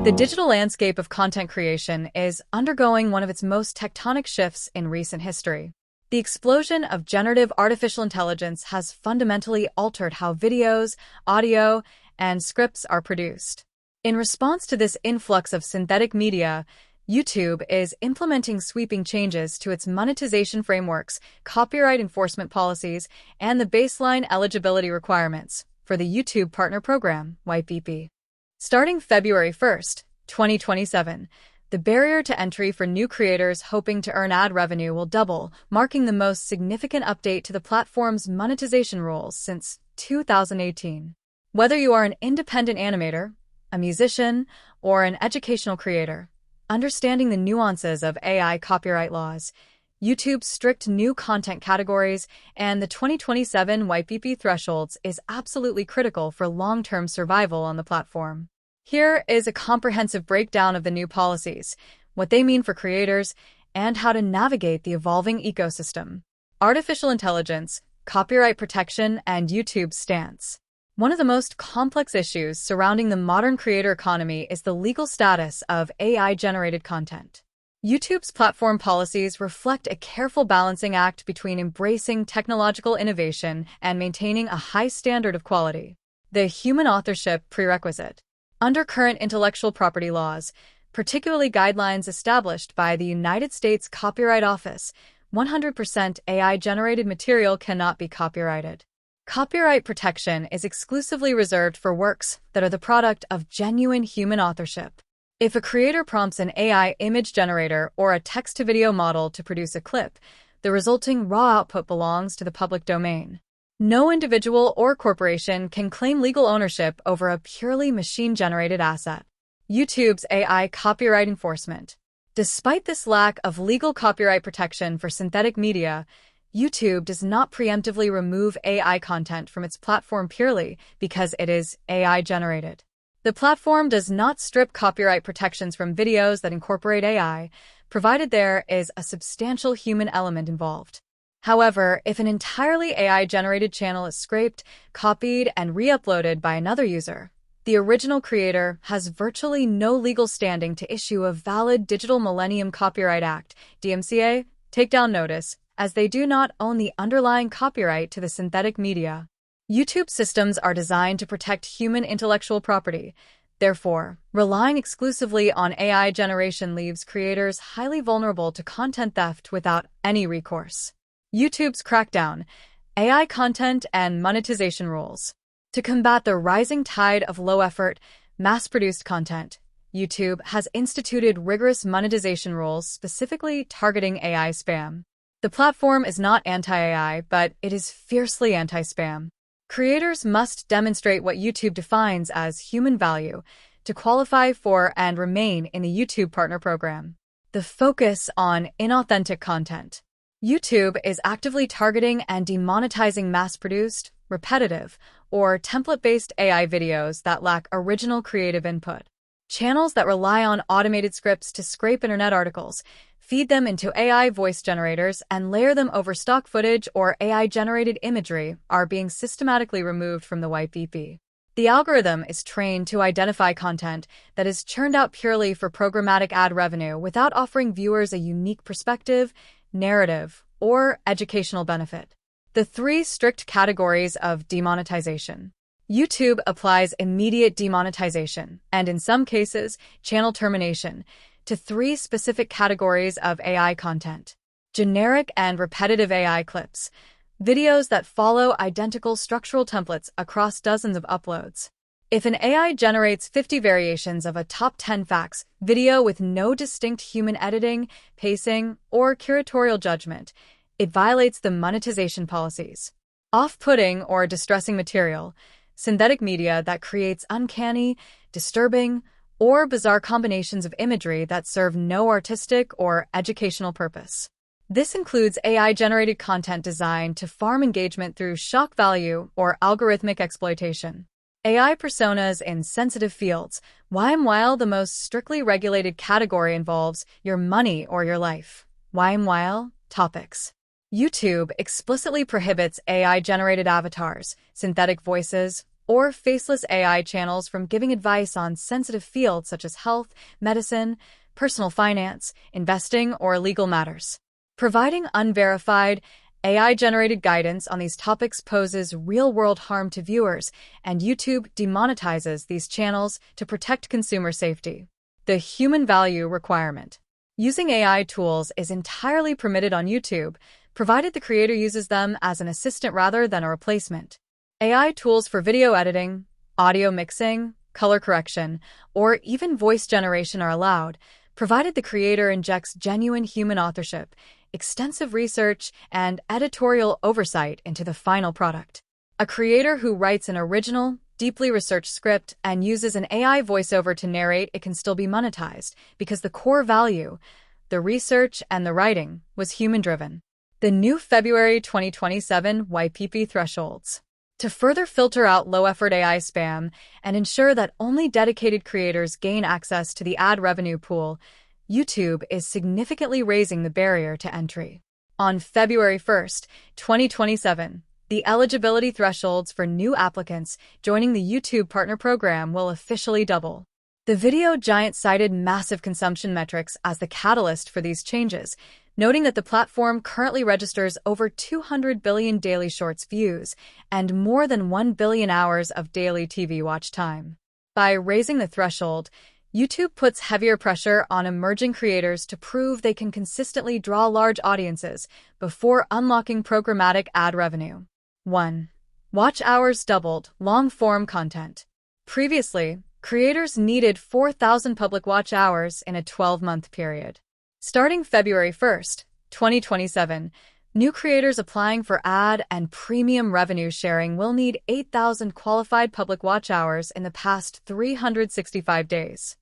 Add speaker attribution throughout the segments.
Speaker 1: The digital landscape of content creation is undergoing one of its most tectonic shifts in recent history. The explosion of generative artificial intelligence has fundamentally altered how videos, audio, and scripts are produced. In response to this influx of synthetic media, YouTube is implementing sweeping changes to its monetization frameworks, copyright enforcement policies, and the baseline eligibility requirements for the YouTube Partner Program, YPP. Starting February 1st, 2027, the barrier to entry for new creators hoping to earn ad revenue will double, marking the most significant update to the platform's monetization rules since 2018. Whether you are an independent animator, a musician, or an educational creator, understanding the nuances of AI copyright laws, YouTube's strict new content categories, and the 2027 YPP thresholds is absolutely critical for long-term survival on the platform. Here is a comprehensive breakdown of the new policies, what they mean for creators, and how to navigate the evolving ecosystem. Artificial intelligence, copyright protection, and YouTube's stance. One of the most complex issues surrounding the modern creator economy is the legal status of AI-generated content. YouTube's platform policies reflect a careful balancing act between embracing technological innovation and maintaining a high standard of quality. The human authorship prerequisite. Under current intellectual property laws, particularly guidelines established by the United States Copyright Office, 100% AI-generated material cannot be copyrighted. Copyright protection is exclusively reserved for works that are the product of genuine human authorship. If a creator prompts an AI image generator or a text-to-video model to produce a clip, the resulting raw output belongs to the public domain. No individual or corporation can claim legal ownership over a purely machine-generated asset. YouTube's AI copyright enforcement. Despite this lack of legal copyright protection for synthetic media, YouTube does not preemptively remove AI content from its platform purely because it is AI-generated. The platform does not strip copyright protections from videos that incorporate AI, provided there is a substantial human element involved. However, if an entirely AI-generated channel is scraped, copied, and re-uploaded by another user, the original creator has virtually no legal standing to issue a valid Digital Millennium Copyright Act, DMCA, takedown notice, as they do not own the underlying copyright to the synthetic media. YouTube systems are designed to protect human intellectual property. Therefore, relying exclusively on AI generation leaves creators highly vulnerable to content theft without any recourse. YouTube's crackdown, AI content and monetization rules. To combat the rising tide of low-effort, mass-produced content, YouTube has instituted rigorous monetization rules specifically targeting AI spam. The platform is not anti-AI, but it is fiercely anti-spam. Creators must demonstrate what YouTube defines as human value to qualify for and remain in the YouTube Partner Program. The focus on inauthentic content. YouTube is actively targeting and demonetizing mass-produced, repetitive, or template-based AI videos that lack original creative input. Channels that rely on automated scripts to scrape internet articles, feed them into AI voice generators, and layer them over stock footage or AI-generated imagery are being systematically removed from the YPP. The algorithm is trained to identify content that is churned out purely for programmatic ad revenue without offering viewers a unique perspective, narrative, or educational benefit. The three strict categories of demonetization. YouTube applies immediate demonetization, and in some cases, channel termination, to three specific categories of AI content. Generic and repetitive AI clips, videos that follow identical structural templates across dozens of uploads. If an AI generates 50 variations of a top 10 facts video with no distinct human editing, pacing, or curatorial judgment, it violates the monetization policies. Off-putting or distressing material, synthetic media that creates uncanny, disturbing, or bizarre combinations of imagery that serve no artistic or educational purpose. This includes AI-generated content designed to farm engagement through shock value or algorithmic exploitation. AI personas in sensitive fields. While the most strictly regulated category involves your money or your life. While topics. YouTube explicitly prohibits AI-generated avatars, synthetic voices, or faceless AI channels from giving advice on sensitive fields such as health, medicine, personal finance, investing, or legal matters. Providing unverified, AI-generated guidance on these topics poses real-world harm to viewers, and YouTube demonetizes these channels to protect consumer safety. The human value requirement. Using AI tools is entirely permitted on YouTube, provided the creator uses them as an assistant rather than a replacement. AI tools for video editing, audio mixing, color correction, or even voice generation are allowed, provided the creator injects genuine human authorship, extensive research, and editorial oversight into the final product. A creator who writes an original, deeply researched script and uses an AI voiceover to narrate it can still be monetized because the core value, the research and the writing, was human-driven. The new February 2027 YPP thresholds. To further filter out low-effort AI spam and ensure that only dedicated creators gain access to the ad revenue pool, YouTube is significantly raising the barrier to entry. On February 1st, 2027, the eligibility thresholds for new applicants joining the YouTube Partner Program will officially double. The video giant cited massive consumption metrics as the catalyst for these changes, noting that the platform currently registers over 200 billion daily Shorts views and more than 1 billion hours of daily TV watch time. By raising the threshold, YouTube puts heavier pressure on emerging creators to prove they can consistently draw large audiences before unlocking programmatic ad revenue. 1. Watch hours doubled, long-form content. Previously, creators needed 4,000 public watch hours in a 12-month period. Starting February 1st, 2027, new creators applying for ad and premium revenue sharing will need 8,000 qualified public watch hours in the past 365 days.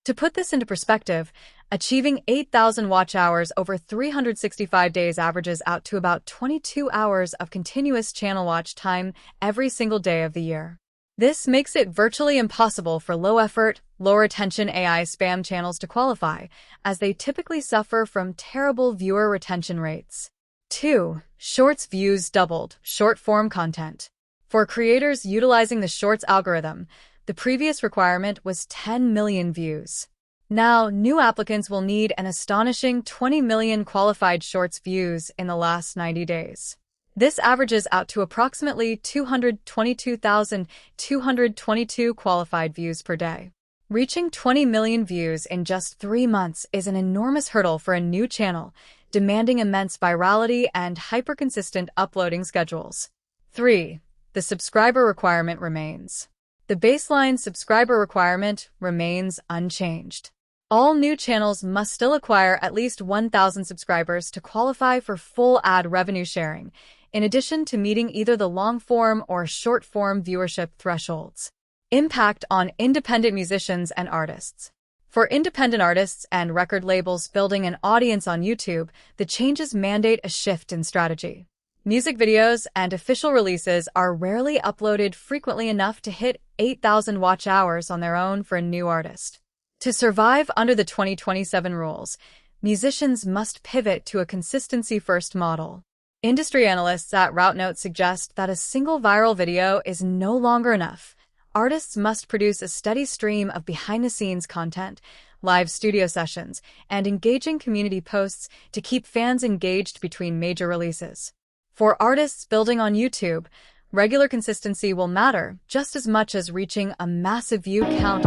Speaker 1: To put this into perspective, achieving 8,000 watch hours over 365 days averages out to about 22 hours of continuous channel watch time every single day of the year. This makes it virtually impossible for low-effort, low-retention AI spam channels to qualify, as they typically suffer from terrible viewer retention rates. 2. Shorts views doubled, short-form content. For creators utilizing the Shorts algorithm, the previous requirement was 10 million views. Now, new applicants will need an astonishing 20 million qualified Shorts views in the last 90 days. This averages out to approximately 222,222 qualified views per day. Reaching 20 million views in just 3 months is an enormous hurdle for a new channel, demanding immense virality and hyper-consistent uploading schedules. 3. The subscriber requirement remains. The baseline subscriber requirement remains unchanged. All new channels must still acquire at least 1,000 subscribers to qualify for full ad revenue sharing, in addition to meeting either the long-form or short-form viewership thresholds. Impact on independent musicians and artists. For independent artists and record labels building an audience on YouTube, the changes mandate a shift in strategy. Music videos and official releases are rarely uploaded frequently enough to hit 8,000 watch hours on their own for a new artist. To survive under the 2027 rules, musicians must pivot to a consistency-first model. Industry analysts at RouteNote suggest that a single viral video is no longer enough. Artists must produce a steady stream of behind-the-scenes content, live studio sessions, and engaging community posts to keep fans engaged between major releases. For artists building on YouTube, regular consistency will matter just as much as reaching a massive view count.